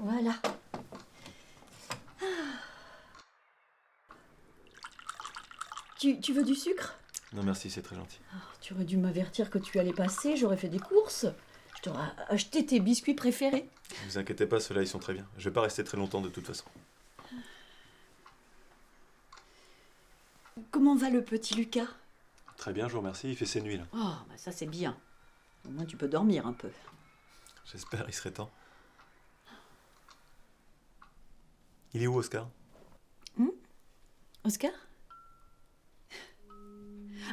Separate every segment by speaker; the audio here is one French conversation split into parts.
Speaker 1: Voilà. Tu veux du sucre?
Speaker 2: Non merci, c'est très gentil.
Speaker 1: Tu aurais dû m'avertir que tu allais passer, j'aurais fait des courses. Je t'aurais acheté tes biscuits préférés.
Speaker 2: Ne vous inquiétez pas, ceux-là ils sont très bien. Je vais pas rester très longtemps de toute façon.
Speaker 1: Comment va le petit Lucas?
Speaker 2: Très bien, je vous remercie, il fait ses nuits là.
Speaker 1: Oh, bah ça c'est bien. Au moins tu peux dormir un peu.
Speaker 2: J'espère, il serait temps. Il est où Oscar?
Speaker 1: Oscar?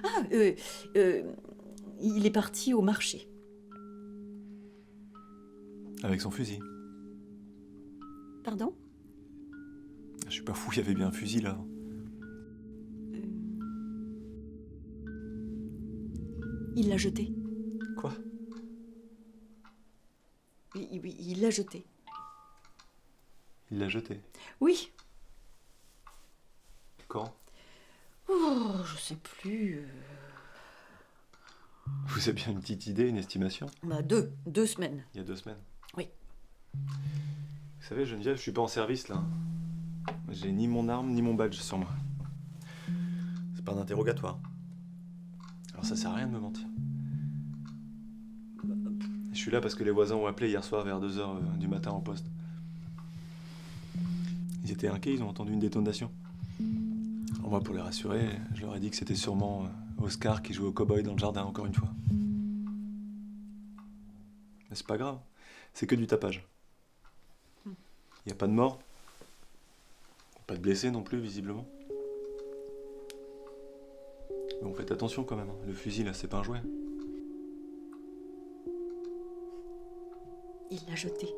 Speaker 1: Ah, il est parti au marché.
Speaker 2: Avec son fusil.
Speaker 1: Pardon?
Speaker 2: Je suis pas fou, il y avait bien un fusil là.
Speaker 1: Il l'a jeté.
Speaker 2: Quoi?
Speaker 1: Oui, il l'a jeté.
Speaker 2: Il l'a jeté.
Speaker 1: Oui.
Speaker 2: Quand?
Speaker 1: Oh, je sais plus.
Speaker 2: Vous avez bien une petite idée, une estimation?
Speaker 1: Bah, 2 semaines.
Speaker 2: Il y a 2 semaines.
Speaker 1: Oui.
Speaker 2: Vous savez, Geneviève, je suis pas en service là. J'ai ni mon arme ni mon badge sur moi. C'est pas un interrogatoire. Alors ça sert à rien de me mentir. Je suis là parce que les voisins ont appelé hier soir vers 2h du matin au poste. Ils étaient inquiets, ils ont entendu une détonation. Alors moi, pour les rassurer, je leur ai dit que c'était sûrement Oscar qui jouait au cow-boy dans le jardin encore une fois. Mais c'est pas grave, c'est que du tapage. Il n'y a pas de mort, pas de blessés non plus visiblement. Mais bon, faites attention quand même, hein. Le fusil là, c'est pas un jouet.
Speaker 1: Il l'a jeté.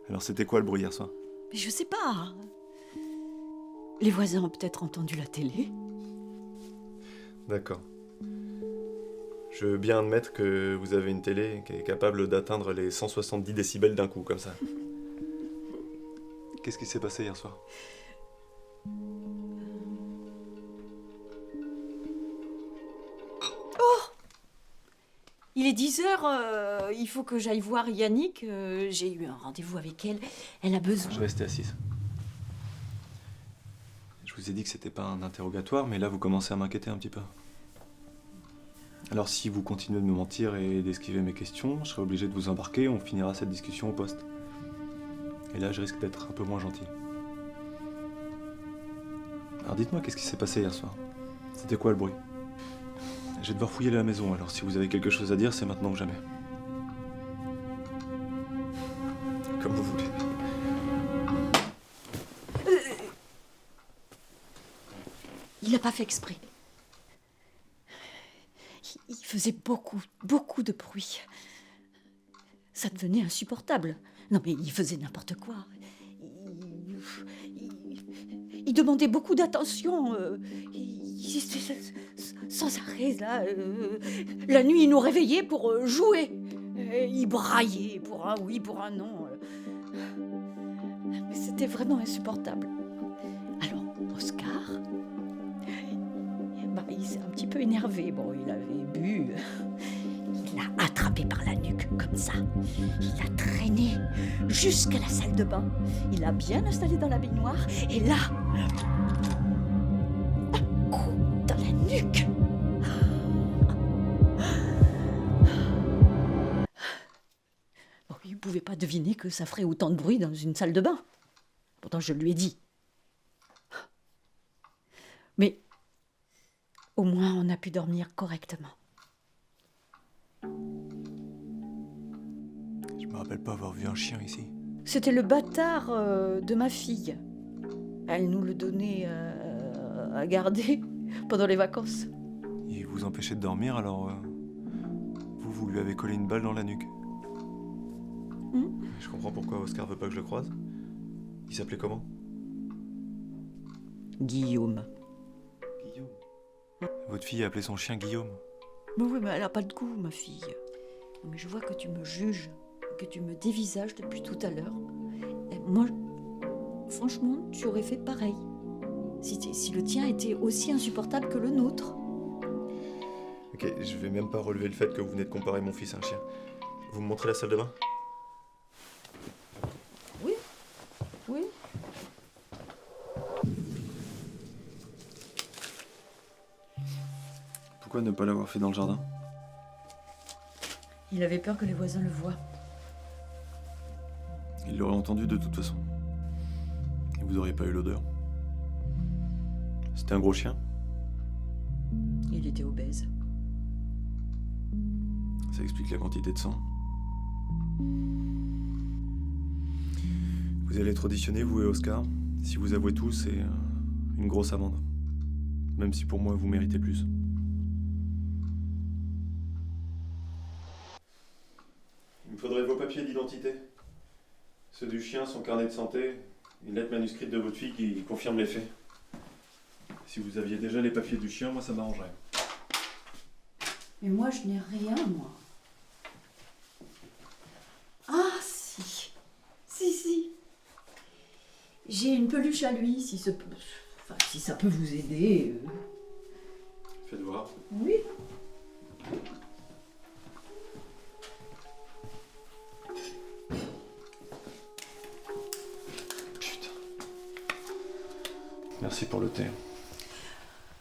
Speaker 2: Alors c'était quoi le bruit hier soir?
Speaker 1: Mais je sais pas. Les voisins ont peut-être entendu la télé.
Speaker 2: D'accord. Je veux bien admettre que vous avez une télé qui est capable d'atteindre les 170 décibels d'un coup, comme ça. Qu'est-ce qui s'est passé hier soir?
Speaker 1: Il est 10h, il faut que j'aille voir Yannick. J'ai eu un rendez-vous avec elle. Elle a besoin.
Speaker 2: Je restais assise. Je vous ai dit que c'était pas un interrogatoire, mais là vous commencez à m'inquiéter un petit peu. Alors si vous continuez de me mentir et d'esquiver mes questions, je serai obligé de vous embarquer, on finira cette discussion au poste. Et là je risque d'être un peu moins gentil. Alors dites-moi, qu'est-ce qui s'est passé hier soir? C'était quoi le bruit? Je vais devoir fouiller la maison, alors si vous avez quelque chose à dire, c'est maintenant ou jamais. Comme vous voulez.
Speaker 1: Il n'a pas fait exprès. Il faisait beaucoup de bruit. Ça devenait insupportable. Non mais il faisait n'importe quoi. Il demandait beaucoup d'attention. Sans arrêt, là. La nuit, il nous réveillait pour jouer. Il braillait pour un oui, pour un non. Mais c'était vraiment insupportable. Alors, Oscar, il s'est un petit peu énervé. Bon, il avait bu. Il l'a attrapé par la nuque, comme ça. Il l'a traîné jusqu'à la salle de bain. Il l'a bien installé dans la baignoire. Et là, un coup dans la nuque. Bon, il ne pouvait pas deviner que ça ferait autant de bruit dans une salle de bain. Pourtant, je lui ai dit. Mais au moins, on a pu dormir correctement.
Speaker 2: Je me rappelle pas avoir vu un chien ici.
Speaker 1: C'était le bâtard de ma fille. Elle nous le donnait à garder pendant les vacances.
Speaker 2: Il vous empêchait de dormir, alors vous lui avez collé une balle dans la nuque. Je comprends pourquoi Oscar veut pas que je le croise. Il s'appelait comment?
Speaker 1: Guillaume.
Speaker 2: Guillaume. Votre fille a appelé son chien Guillaume.
Speaker 1: Mais oui, mais elle a pas de goût, ma fille. Mais je vois que tu me juges, que tu me dévisages depuis tout à l'heure. Et moi, franchement, tu aurais fait pareil. Si le tien était aussi insupportable que le nôtre.
Speaker 2: Ok, je vais même pas relever le fait que vous venez de comparer mon fils à un chien. Vous me montrez la salle de bain? Pourquoi ne pas l'avoir fait dans le jardin?
Speaker 1: Il avait peur que les voisins le voient.
Speaker 2: Il l'aurait entendu de toute façon. Et vous auriez pas eu l'odeur. C'était un gros chien?
Speaker 1: Il était obèse.
Speaker 2: Ça explique la quantité de sang. Vous allez être auditionné, vous et Oscar. Si vous avouez tout, c'est une grosse amende. Même si pour moi, vous méritez plus. Il me faudrait vos papiers d'identité. Ceux du chien, son carnet de santé, une lettre manuscrite de votre fille qui confirme les faits. Si vous aviez déjà les papiers du chien, moi ça m'arrangerait.
Speaker 1: Mais moi, je n'ai rien, moi. Ah, si. Si. J'ai une peluche à lui, si ça peut vous aider.
Speaker 2: Faites voir.
Speaker 1: Oui.
Speaker 2: Putain. Merci pour le thé.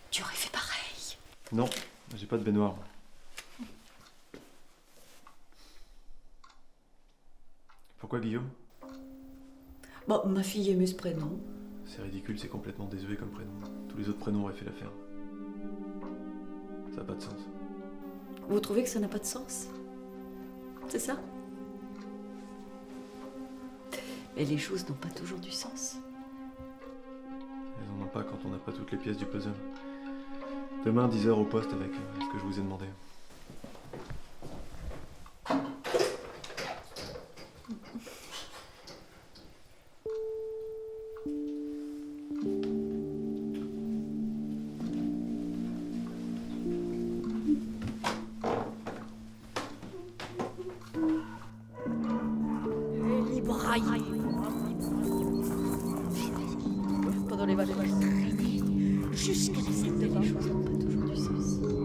Speaker 1: Tu aurais fait pareil.
Speaker 2: Non, j'ai pas de baignoire. Pourquoi Guillaume?
Speaker 1: Bon, ma fille aimait ce prénom.
Speaker 2: C'est ridicule, c'est complètement désuet comme prénom. Tous les autres prénoms auraient fait l'affaire. Ça n'a pas de sens.
Speaker 1: Vous trouvez que ça n'a pas de sens? C'est ça? Mais les choses n'ont pas toujours du sens.
Speaker 2: Elles n'en ont pas quand on n'a pas toutes les pièces du puzzle. Demain, 10h au poste avec ce que je vous ai demandé.
Speaker 1: Les brailles. Pendant les vacances. Jusqu'à la salle de bain. Les choses n'ont pas toujours du sens.